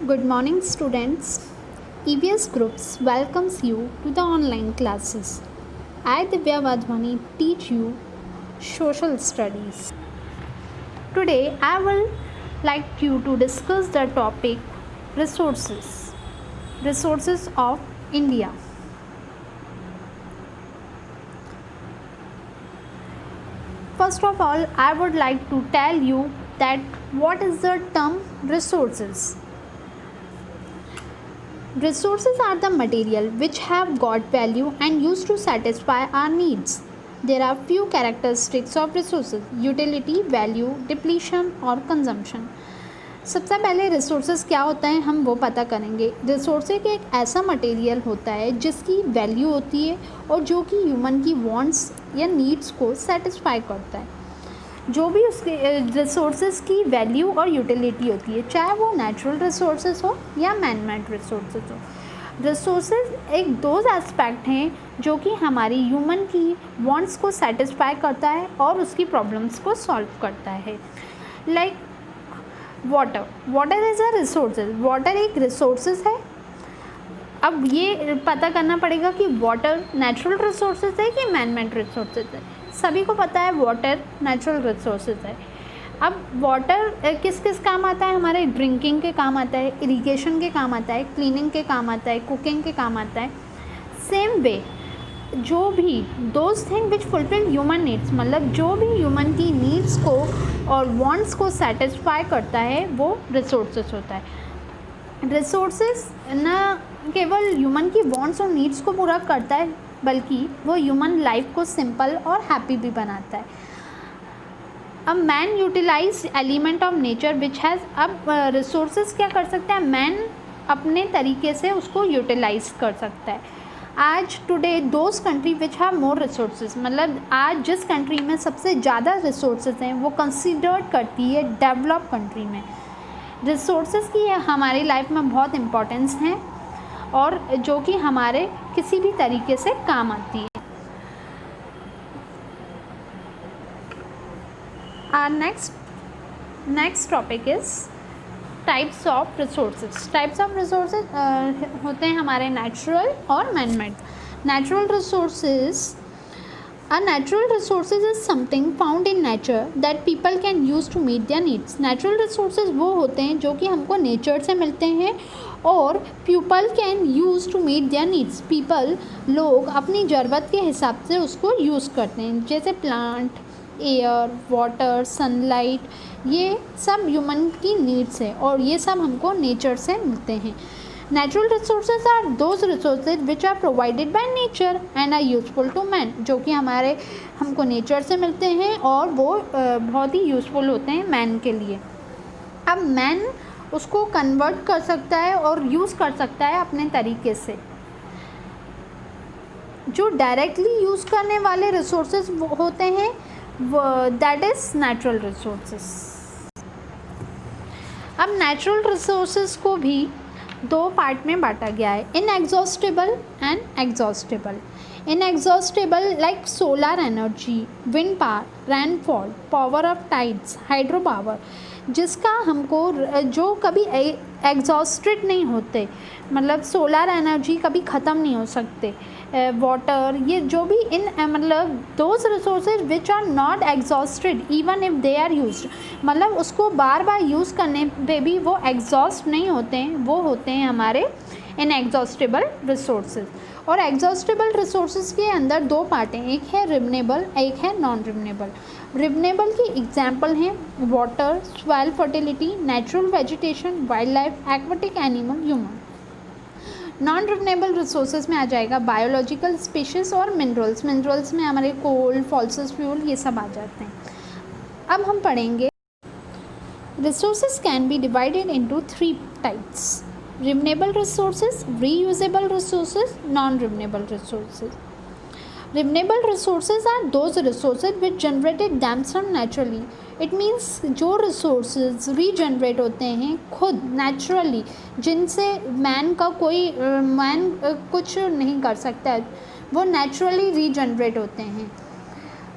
Good morning, students. EVS Groups welcomes you to the online classes. I, Divya Vadhwani, teach you social studies. Today, I will like you to discuss the topic resources. Resources of India. First of all, I would like to tell you that what is the term resources. Resources are the material which have got value and used to satisfy our needs. There are few characteristics of resources: utility, value, depletion और consumption. सबसे पहले resources क्या होता है हम वो पता करेंगे. रिसोर्सेज एक ऐसा मटेरियल होता है जिसकी वैल्यू होती है और जो कि ह्यूमन की वांट्स या नीड्स को सेटिस्फाई करता है. जो भी उसके रिसोर्सेज की वैल्यू और यूटिलिटी होती है, चाहे वो नेचुरल रिसोर्सेज हो या मैन मेड रिसोर्सेज हो. रिसोर्सेज एक दो एस्पेक्ट हैं जो कि हमारी ह्यूमन की वांट्स को सेटिस्फाई करता है और उसकी प्रॉब्लम्स को सॉल्व करता है. Like water is a resources. Water एक रिसोर्सेज है. अब ये पता करना पड़ेगा कि वाटर नेचुरल रिसोर्सेज है कि मैन मेड रिसोर्सेज है. सभी को पता है वाटर नेचुरल रिसोर्सेज है. अब वाटर किस किस काम आता है? हमारे ड्रिंकिंग के काम आता है, इरिगेशन के काम आता है, क्लीनिंग के काम आता है, कुकिंग के काम आता है. सेम वे जो भी those thing which fulfil human needs, मतलब जो भी ह्यूमन की नीड्स को और वांट्स को सेटिस्फाई करता है वो रिसोर्सेज होता है. रिसोर्सेज न केवल ह्यूमन की वांट्स और नीड्स को पूरा करता है बल्कि वो ह्यूमन लाइफ को सिंपल और हैप्पी भी बनाता है. अब man utilise element of nature which has. अब रिसोर्सेज क्या कर सकता है? मैन अपने तरीके से उसको यूटिलाइज कर सकता है. आज today those country which have more resources, मतलब आज जिस कंट्री में सबसे ज़्यादा रिसोर्सेज हैं वो कंसिडर्ड करती है डेवलप कंट्री में. रिसोर्सेज की हमारी लाइफ में बहुत इम्पोर्टेंस है और जो कि हमारे किसी भी तरीके से काम आती है. Our next topic is types of resources. Types of resources होते हैं हमारे नेचुरल और man made. Natural resources. A natural resources is something found in nature that people can use to meet their needs. Natural resources वो होते हैं जो कि हमको नेचर से मिलते हैं और people can use to meet their needs. People लोग अपनी ज़रूरत के हिसाब से उसको यूज़ करते हैं, जैसे प्लांट, एयर, वाटर, सनलाइट. ये सब ह्यूमन की नीड्स है और ये सब हमको नेचर से मिलते हैं. Natural resources are those resources which are provided by nature and are useful to man. जो कि हमको नेचर से मिलते हैं और वो बहुत ही यूज़फुल होते हैं मैन के लिए. अब मैन उसको कन्वर्ट कर सकता है और यूज़ कर सकता है अपने तरीके से. जो डायरेक्टली यूज़ करने वाले रिसोर्सेज होते हैं दैट इज़ नेचुरल रिसोर्सेज. अब नेचुरल रिसोर्सेज को भी दो पार्ट में बांटा गया है, inexhaustible and exhaustible. Inexhaustible like solar energy, wind power, rainfall, power of tides, hydro power, जिसका हमको जो कभी एग्जॉस्टेड नहीं होते, मतलब सोलर एनर्जी कभी ख़त्म नहीं हो सकते. वाटर, ये जो भी मतलब those resources which are not exhausted even if they are used, मतलब उसको बार बार यूज़ करने पे भी वो एग्जॉस्ट नहीं होते हैं, वो होते हैं हमारे इनएग्जॉस्टेबल रिसोर्सेज. और एग्जॉस्टेबल रिसोर्सेज के अंदर दो पार्ट हैं, एक है रिन्यूएबल, एक है नॉन रिन्यूएबल. रिन्यूएबल की एग्जाम्पल हैं water, soil fertility, natural vegetation, wild life, aquatic animal, human. Non renewable resources में आ जाएगा बायोलॉजिकल स्पीशीज़ और मिनरल्स. मिनरल्स में हमारे कोल, फॉसिल फ्यूल, ये सब आ जाते हैं. अब हम पढ़ेंगे resources can be divided into 3 types: renewable resources, reusable resources, non-renewable resources. Renewable resources are those resources which generated themselves naturally. It means जो resources regenerate होते हैं खुद naturally, जिनसे man कुछ नहीं कर सकता है, वो naturally regenerate होते हैं.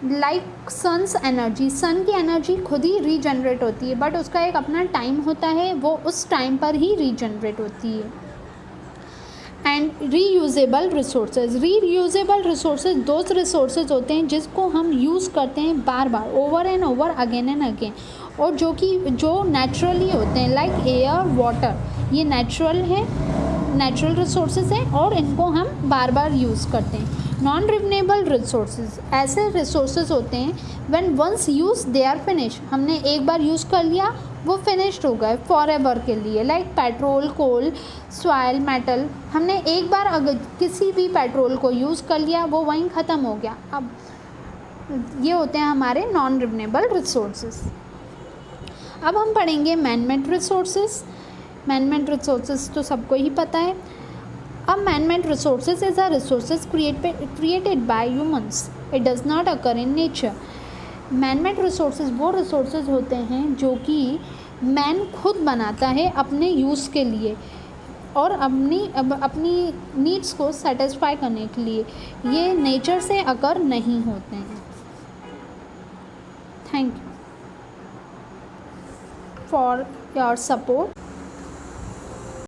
लाइक सन्स एनर्जी, सन की एनर्जी खुद ही रीजनरेट होती है, बट उसका एक अपना टाइम होता है, वो उस टाइम पर ही रीजनरेट होती है। And reusable resources, reusable resources those resources होते हैं जिसको हम यूज़ करते हैं बार बार, over and over, again and again, और जो नेचुरली होते हैं, लाइक एयर, वाटर, ये नेचुरल रिसोर्सेज हैं और इनको हम बार बार यूज़ करते हैं। नॉन रिन्यूएबल रिसोर्सेज ऐसे रिसोर्सेज होते हैं when once use they are finish, हमने एक बार यूज़ कर लिया, वो फिनिश्ड हो गए फॉर एवर के लिए। लाइक पेट्रोल, कोल, सॉइल, मेटल, हमने एक बार अगर किसी भी पेट्रोल को यूज़ कर लिया, वो वहीं ख़त्म हो गया। अब ये होते हैं हमारे नॉन रिन्यूएबल रिसोर्सेज। अब हम पढ़ेंगे man made resources. Man made resources तो सबको ही पता है। अब man made resources is a resources created by humans, it does not occur in nature. Man made resources वो रिसोर्सेज होते हैं जो कि मैन खुद बनाता है अपने यूज़ के लिए और अपनी नीड्स को सेटिस्फाई करने के लिए, ये नेचर से अकर नहीं होते हैं। Thank you for your support.